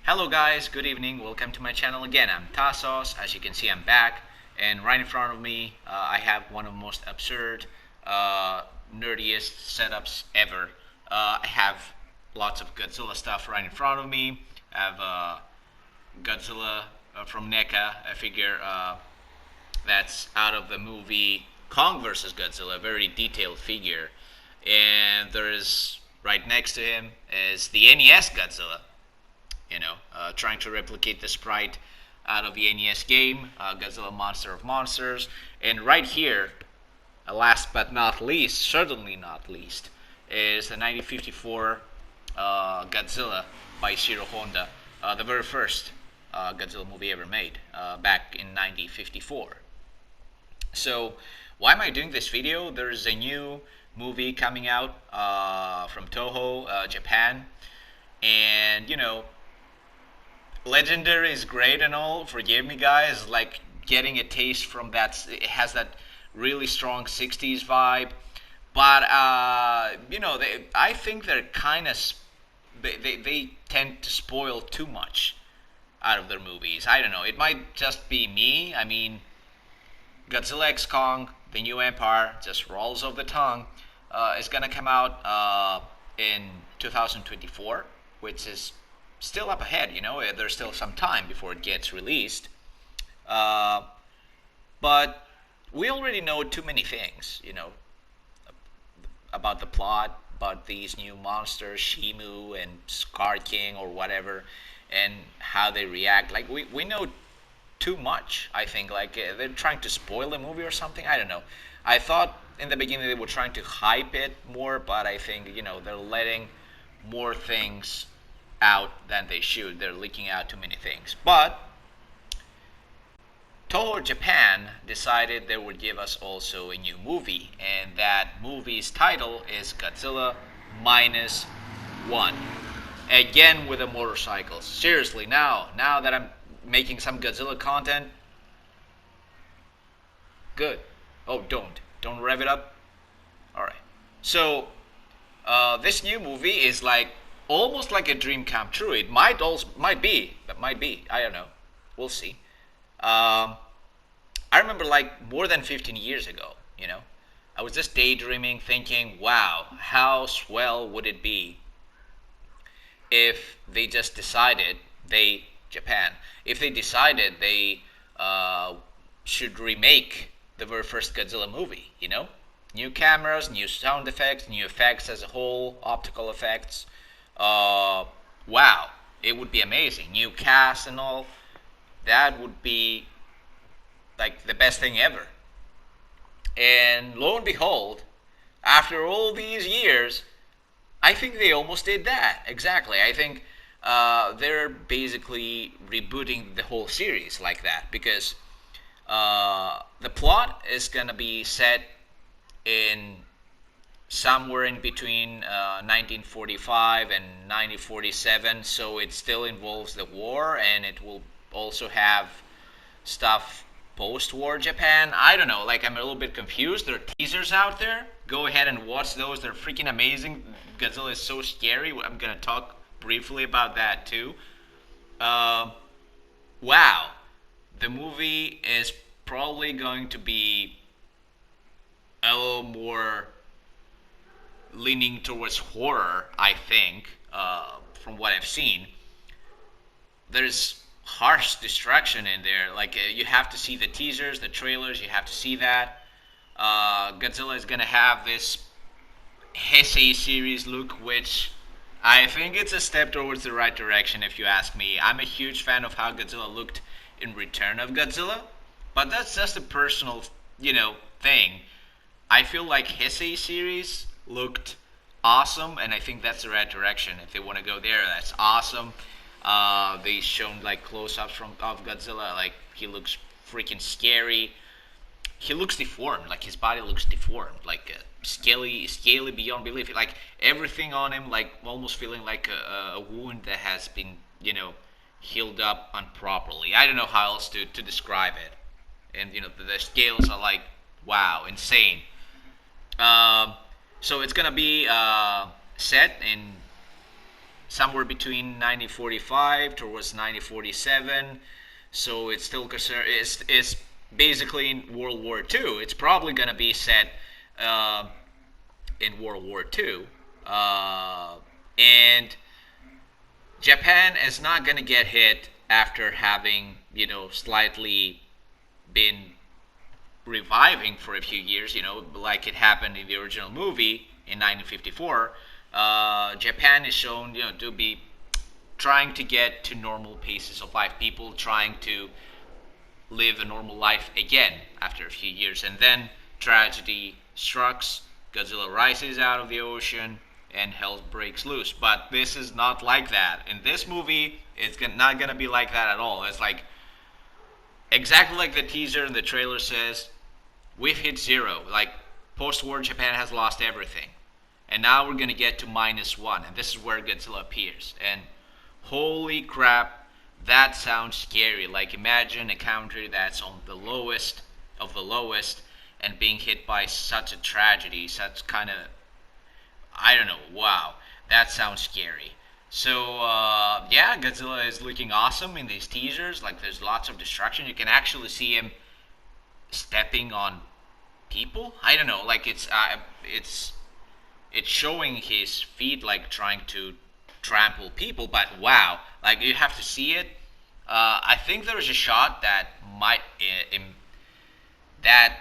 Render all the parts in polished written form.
Hello guys, good evening, welcome to my channel again. I'm Tassos. As you can see, I'm back, and right in front of me I have one of the most absurd, nerdiest setups ever. I have lots of Godzilla stuff right in front of me. I have Godzilla from NECA, a figure that's out of the movie Kong vs. Godzilla, a very detailed figure. And there is, right next to him, is the NES Godzilla, trying to replicate the sprite out of the NES game, Godzilla Monster of Monsters. And right here, last but not least, certainly not least, is the 1954 Godzilla by Shiro Honda, the very first Godzilla movie ever made, back in 1954. So, why am I doing this video? There's a new movie coming out from Toho, Japan, and Legendary is great and all. Forgive me, guys. Like getting a taste from that. It has that really strong '60s vibe, but I think they're kind of they tend to spoil too much out of their movies. I don't know. It might just be me. I mean, Godzilla X Kong, The New Empire, just rolls off the tongue. It's gonna come out in 2024, which is still up ahead. There's still some time before it gets released. Uh, but we already know too many things, about the plot, about these new monsters, Shimu and Scar King or whatever, and how they react. Like we know too much. I think like they're trying to spoil the movie or something. I don't know. I thought in the beginning they were trying to hype it more, but I think they're letting more things out than they should. They're leaking out too many things. But Toho Japan decided they would give us also a new movie, and that movie's title is Godzilla Minus One. Again with the motorcycles. Seriously, now that I'm making some Godzilla content, good. Oh, don't rev it up. All right. So this new movie is like almost like a dream come true. It might be, but might be. I don't know. We'll see. I remember like more than 15 years ago. I was just daydreaming, thinking, "Wow, how swell would it be if they just decided Japan, if they decided they should remake the very first Godzilla movie, New cameras, new sound effects, new effects as a whole, optical effects. Wow, it would be amazing. New cast and all. That would be like the best thing ever. And lo and behold, after all these years, I think they almost did that. Exactly. I think they're basically rebooting the whole series like that because the plot is gonna be set in somewhere in between 1945 and 1947, so it still involves the war, and it will also have stuff post-war Japan. I don't know, like I'm a little bit confused. There are teasers out there. Go ahead and watch those. They're freaking amazing. Godzilla is so scary. I'm gonna talk briefly about that too. Wow, the movie is probably going to be a little more leaning towards horror, I think, from what I've seen. There's harsh destruction in there. Like, you have to see the teasers, the trailers, you have to see that. Godzilla is gonna have this Heisei series look, which I think it's a step towards the right direction, if you ask me. I'm a huge fan of how Godzilla looked in Return of Godzilla, but that's just a personal, thing. I feel like Heisei series looked awesome, and I think that's the right direction. If they want to go there, that's awesome. They shown like close-ups of Godzilla, like he looks freaking scary. He looks deformed, like his body looks deformed, like scaly beyond belief. Like everything on him, like almost feeling like a wound that has been, healed up improperly. I don't know how else to describe it. And the scales are like, wow, insane. Um, so it's gonna be set in somewhere between 1945 towards 1947. So it's still considered it's basically in World War II. It's probably gonna be set uh, in World War II, and Japan is not gonna get hit after having slightly been reviving for a few years, like it happened in the original movie in 1954. Japan is shown, to be trying to get to normal paces of life. People trying to live a normal life again after a few years, and then tragedy strikes. Godzilla rises out of the ocean, and hell breaks loose. But this is not like that. In this movie, it's not gonna be like that at all. It's like exactly like the teaser and the trailer says, we've hit zero. Like post-war Japan has lost everything, and now we're gonna get to -1, and this is where Godzilla appears. And holy crap, that sounds scary. Like imagine a country that's on the lowest of the lowest and being hit by such a tragedy, such kind of, I don't know. Wow, that sounds scary. So yeah, Godzilla is looking awesome in these teasers. Like there's lots of destruction. You can actually see him stepping on people. I don't know. Like it's showing his feet like trying to trample people. But wow, like you have to see it. I think there is a shot that that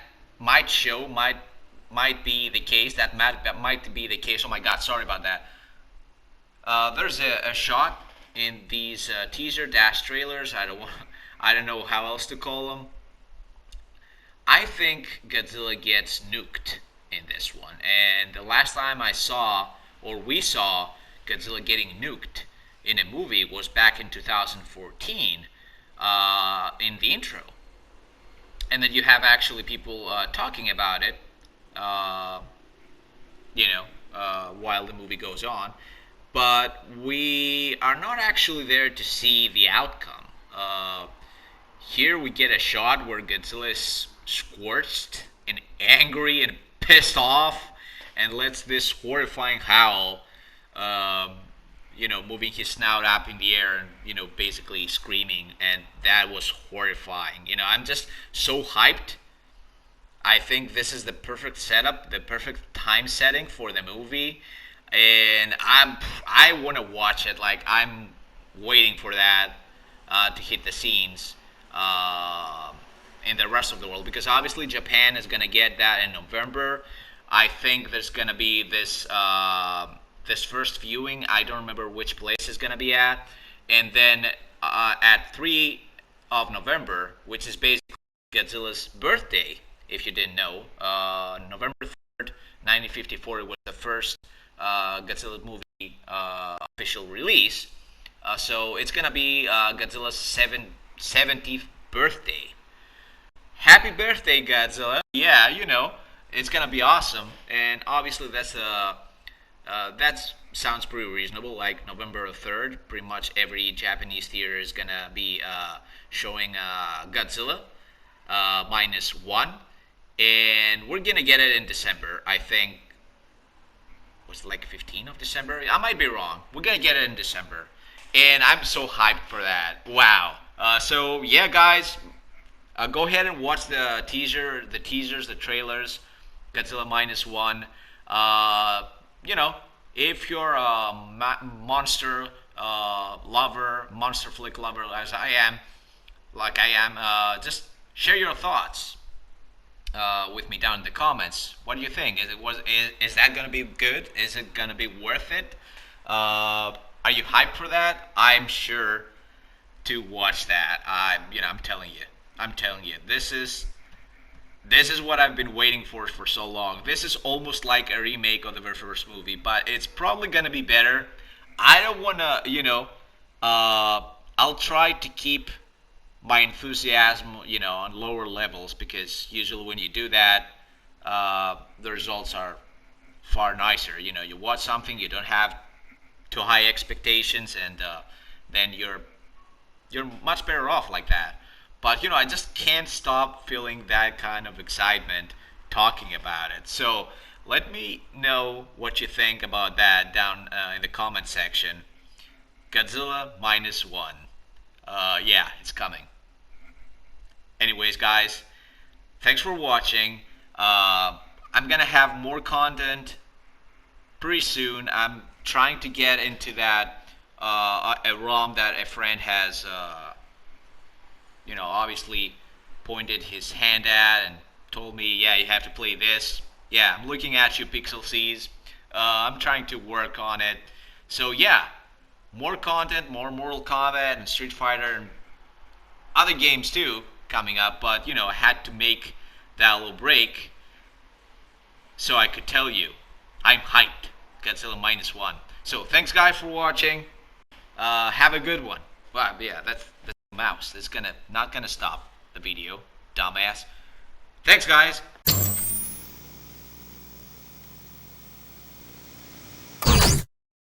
might be the case. That might be the case. Oh my God, sorry about that. There's a shot in these teaser dash trailers. I don't know how else to call them. I think Godzilla gets nuked in this one. And the last time I saw, or we saw, Godzilla getting nuked in a movie was back in 2014 in the intro. And then you have actually people talking about it, uh, while the movie goes on. But we are not actually there to see the outcome. Here we get a shot where Godzilla is scorched and angry and pissed off and lets this horrifying howl, moving his snout up in the air and, basically screaming. And that was horrifying. I'm just so hyped. I think this is the perfect setup, the perfect time setting for the movie. And I want to watch it. Like I'm waiting for that to hit the scenes in the rest of the world, because obviously Japan is gonna get that in November. I think there's gonna be this first viewing. I don't remember which place it's gonna be at, and then at 3 of November, which is basically Godzilla's birthday. If you didn't know, November 3rd, 1954 was the first Godzilla movie official release. So it's gonna be Godzilla's 70th birthday. Happy birthday, Godzilla! Yeah, it's gonna be awesome, and obviously that sounds pretty reasonable. Like November 3rd, pretty much every Japanese theater is gonna be showing Godzilla -1, and we're gonna get it in December. I think was it like 15th of December. I might be wrong. We're gonna get it in December, and I'm so hyped for that. Wow. So yeah, guys, go ahead and watch the teasers, the trailers, Godzilla -1. If you're a monster lover, monster flick lover, as I am, just share your thoughts with me down in the comments. What do you think? Is that gonna be good? Is it gonna be worth it? Are you hyped for that? I'm sure to watch that. I'm telling you, this is what I've been waiting for so long. This is almost like a remake of the very first movie, but it's probably gonna be better. I don't wanna, I'll try to keep my enthusiasm, on lower levels, because usually when you do that, the results are far nicer. You watch something, you don't have too high expectations, and then you're much better off like that. But I just can't stop feeling that kind of excitement talking about it. So let me know what you think about that down in the comment section. Godzilla minus one. Yeah, it's coming. Anyways, guys, thanks for watching. I'm gonna have more content pretty soon. I'm trying to get into that a ROM that a friend has, obviously pointed his hand at and told me, yeah, you have to play this. Yeah, I'm looking at you, Pixel C's. I'm trying to work on it. So yeah, more content, more Mortal Kombat and Street Fighter and other games too coming up. But I had to make that little break so I could tell you I'm hyped. Godzilla minus one. So thanks guys for watching. Have a good one. Well, yeah, that's the mouse. It's gonna not gonna stop the video, dumbass. Thanks guys.